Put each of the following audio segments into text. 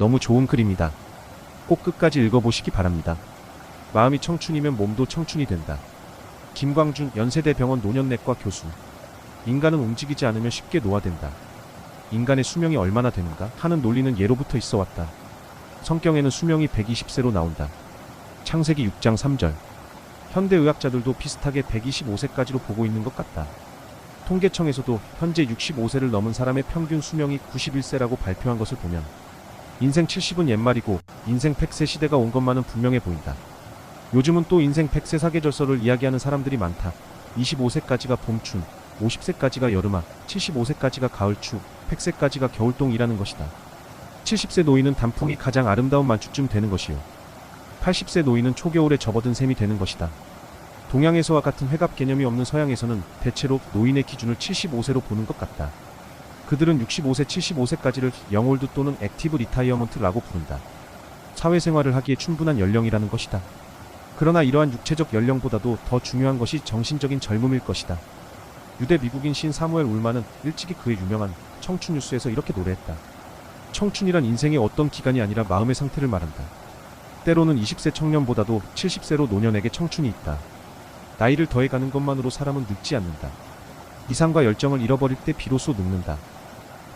너무 좋은 글입니다. 꼭 끝까지 읽어보시기 바랍니다. 마음이 청춘이면 몸도 청춘이 된다. 김광준 연세대병원 노년내과 교수. 인간은 움직이지 않으면 쉽게 노화된다. 인간의 수명이 얼마나 되는가 하는 논리는 예로부터 있어 왔다. 성경에는 수명이 120세로 나온다. 창세기 6장 3절. 현대의학자들도 비슷하게 125세까지로 보고 있는 것 같다. 통계청에서도 현재 65세를 넘은 사람의 평균 수명이 91세라고 발표한 것을 보면 인생 70은 옛말이고 인생 100세 시대가 온 것만은 분명해 보인다. 요즘은 또 인생 100세 사계절서를 이야기하는 사람들이 많다. 25세까지가 봄춘, 50세까지가 여름아, 75세까지가 가을추, 100세까지가 겨울동이라는 것이다. 70세 노인은 단풍이 가장 아름다운 만추쯤 되는 것이요. 80세 노인은 초겨울에 접어든 셈이 되는 것이다. 동양에서와 같은 회갑 개념이 없는 서양에서는 대체로 노인의 기준을 75세로 보는 것 같다. 그들은 65세, 75세까지를 영올드 또는 액티브 리타이어먼트라고 부른다. 사회생활을 하기에 충분한 연령이라는 것이다. 그러나 이러한 육체적 연령보다도 더 중요한 것이 정신적인 젊음일 것이다. 유대 미국인 시인 사무엘 울만은 일찍이 그의 유명한 청춘 뉴스에서 이렇게 노래했다. 청춘이란 인생의 어떤 기간이 아니라 마음의 상태를 말한다. 때로는 20세 청년보다도 70세로 노년에게 청춘이 있다. 나이를 더해가는 것만으로 사람은 늙지 않는다. 이상과 열정을 잃어버릴 때 비로소 늙는다.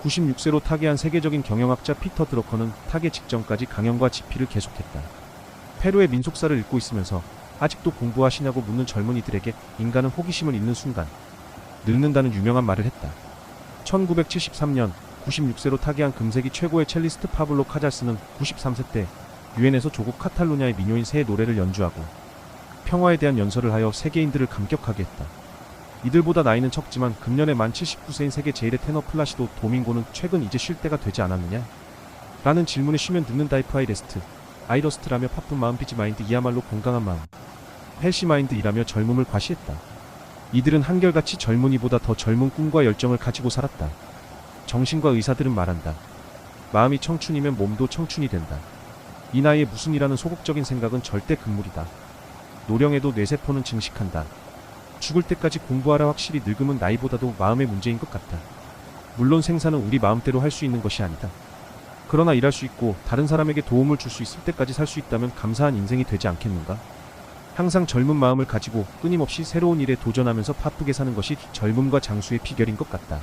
96세로 타계한 세계적인 경영학자 피터 드러커는 타계 직전까지 강연과 집필을 계속했다. 페루의 민속사를 읽고 있으면서 아직도 공부하시냐고 묻는 젊은이들에게 인간은 호기심을 잃는 순간 늙는다는 유명한 말을 했다. 1973년 96세로 타계한 금세기 최고의 첼리스트 파블로 카잘스는 93세 때 유엔에서 조국 카탈루냐의 민요인 새의 노래를 연주하고 평화에 대한 연설을 하여 세계인들을 감격하게 했다. 이들보다 나이는 적지만 금년에 만 79세인 세계 제1의 테너 플라시도 도밍고는 최근 이제 쉴 때가 되지 않았느냐? 라는 질문에 쉬면 늙는다. 이프 아이레스트, 아이러스트라며 파쁜 마음 비지 마인드, 이야말로 건강한 마음, 헬시 마인드이라며 젊음을 과시했다. 이들은 한결같이 젊은이보다 더 젊은 꿈과 열정을 가지고 살았다. 정신과 의사들은 말한다. 마음이 청춘이면 몸도 청춘이 된다. 이 나이에 무슨 일하는 소극적인 생각은 절대 금물이다. 노령에도 뇌세포는 증식한다. 죽을 때까지 공부하라. 확실히 늙음은 나이보다도 마음의 문제인 것 같다. 물론 생사는 우리 마음대로 할 수 있는 것이 아니다. 그러나 일할 수 있고 다른 사람에게 도움을 줄 수 있을 때까지 살 수 있다면 감사한 인생이 되지 않겠는가? 항상 젊은 마음을 가지고 끊임없이 새로운 일에 도전하면서 바쁘게 사는 것이 젊음과 장수의 비결인 것 같다.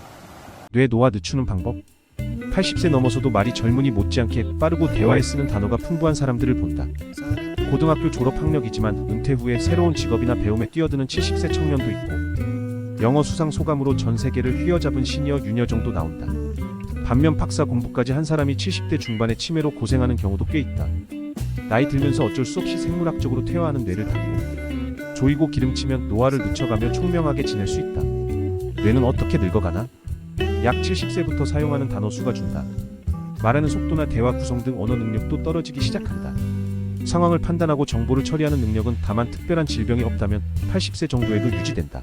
뇌 노화 늦추는 방법? 80세 넘어서도 말이 젊은이 못지않게 빠르고 대화에 쓰는 단어가 풍부한 사람들을 본다. 고등학교 졸업 학력이지만 은퇴 후에 새로운 직업이나 배움에 뛰어드는 70세 청년도 있고 영어 수상 소감으로 전 세계를 휘어잡은 시니어 유녀정도 나온다. 반면 박사 공부까지 한 사람이 70대 중반에 치매로 고생하는 경우도 꽤 있다. 나이 들면서 어쩔 수 없이 생물학적으로 퇴화하는 뇌를 닫고 조이고 기름치면 노화를 늦춰가며 총명하게 지낼 수 있다. 뇌는 어떻게 늙어가나? 약 70세부터 사용하는 단어 수가 준다. 말하는 속도나 대화 구성 등 언어 능력도 떨어지기 시작한다. 상황을 판단하고 정보를 처리하는 능력은 다만 특별한 질병이 없다면 80세 정도에도 유지된다.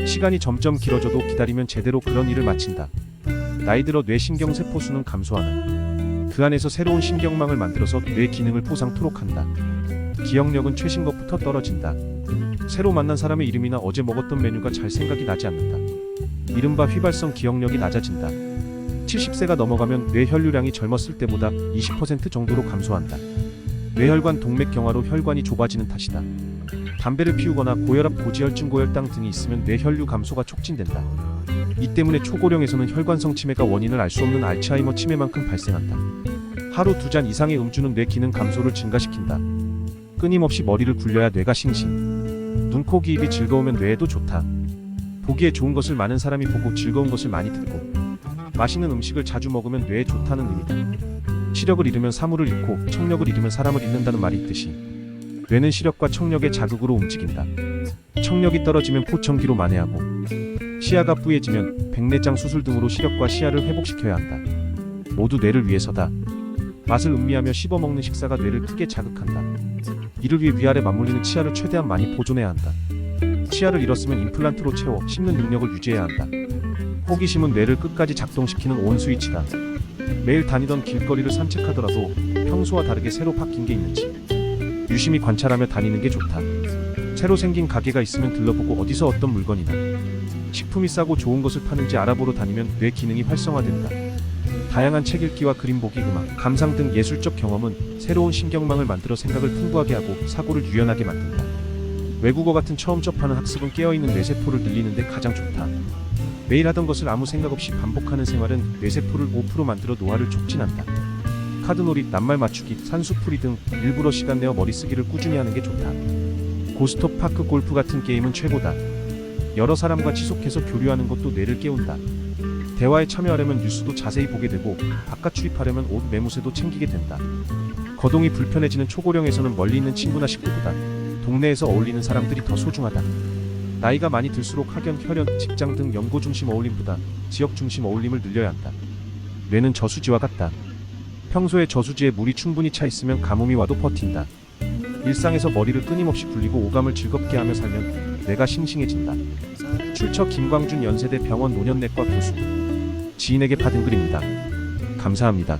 시간이 점점 길어져도 기다리면 제대로 그런 일을 마친다. 나이 들어 뇌 신경세포 수는 감소하나 그 안에서 새로운 신경망을 만들어서 뇌 기능을 포상토록 한다. 기억력은 최신 것부터 떨어진다. 새로 만난 사람의 이름이나 어제 먹었던 메뉴가 잘 생각이 나지 않는다. 이른바 휘발성 기억력이 낮아진다. 70세가 넘어가면 뇌 혈류량이 젊었을 때보다 20% 정도로 감소한다. 뇌혈관 동맥경화로 혈관이 좁아지는 탓이다. 담배를 피우거나 고혈압, 고지혈증, 고혈당 등이 있으면 뇌 혈류 감소가 촉진된다. 이 때문에 초고령에서는 혈관성 치매가 원인을 알 수 없는 알츠하이머 치매만큼 발생한다. 하루 2잔 이상의 음주는 뇌 기능 감소를 증가시킨다. 끊임없이 머리를 굴려야 뇌가 싱싱. 눈, 코, 귀, 입이 즐거우면 뇌에도 좋다. 보기에 좋은 것을 많은 사람이 보고 즐거운 것을 많이 듣고 맛있는 음식을 자주 먹으면 뇌에 좋다는 의미다. 시력을 잃으면 사물을 잃고 청력을 잃으면 사람을 잃는다는 말이 있듯이 뇌는 시력과 청력의 자극으로 움직인다. 청력이 떨어지면 포청기로 만회하고 시야가 뿌얘지면 백내장 수술 등으로 시력과 시야를 회복시켜야 한다. 모두 뇌를 위해서다. 맛을 음미하며 씹어먹는 식사가 뇌를 크게 자극한다. 이를 위해 위아래 맞물리는 치아를 최대한 많이 보존해야 한다. 치아를 잃었으면 임플란트로 채워 씹는 능력을 유지해야 한다. 호기심은 뇌를 끝까지 작동시키는 온 스위치다. 매일 다니던 길거리를 산책하더라도 평소와 다르게 새로 바뀐 게 있는지 유심히 관찰하며 다니는 게 좋다. 새로 생긴 가게가 있으면 들러보고 어디서 어떤 물건이나 식품이 싸고 좋은 것을 파는지 알아보러 다니면 뇌 기능이 활성화된다. 다양한 책 읽기와 그림 보기, 음악, 감상 등 예술적 경험은 새로운 신경망을 만들어 생각을 풍부하게 하고 사고를 유연하게 만든다. 외국어 같은 처음 접하는 학습은 깨어있는 뇌세포를 늘리는 데 가장 좋다. 매일 하던 것을 아무 생각 없이 반복하는 생활은 뇌세포를 5% 만들어 노화를 촉진한다. 카드놀이, 낱말 맞추기, 산수풀이 등 일부러 시간 내어 머리쓰기를 꾸준히 하는 게 좋다. 고스톱, 파크, 골프 같은 게임은 최고다. 여러 사람과 지속해서 교류하는 것도 뇌를 깨운다. 대화에 참여하려면 뉴스도 자세히 보게 되고 바깥 출입하려면 옷, 매무새도 챙기게 된다. 거동이 불편해지는 초고령에서는 멀리 있는 친구나 식구보다 동네에서 어울리는 사람들이 더 소중하다. 나이가 많이 들수록 학연, 혈연, 직장 등 연고 중심 어울림보다 지역 중심 어울림을 늘려야 한다. 뇌는 저수지와 같다. 평소에 저수지에 물이 충분히 차 있으면 가뭄이 와도 버틴다. 일상에서 머리를 끊임없이 굴리고 오감을 즐겁게 하며 살면 뇌가 싱싱해진다. 출처 김광준 연세대 병원 노년내과 교수. 지인에게 받은 글입니다. 감사합니다.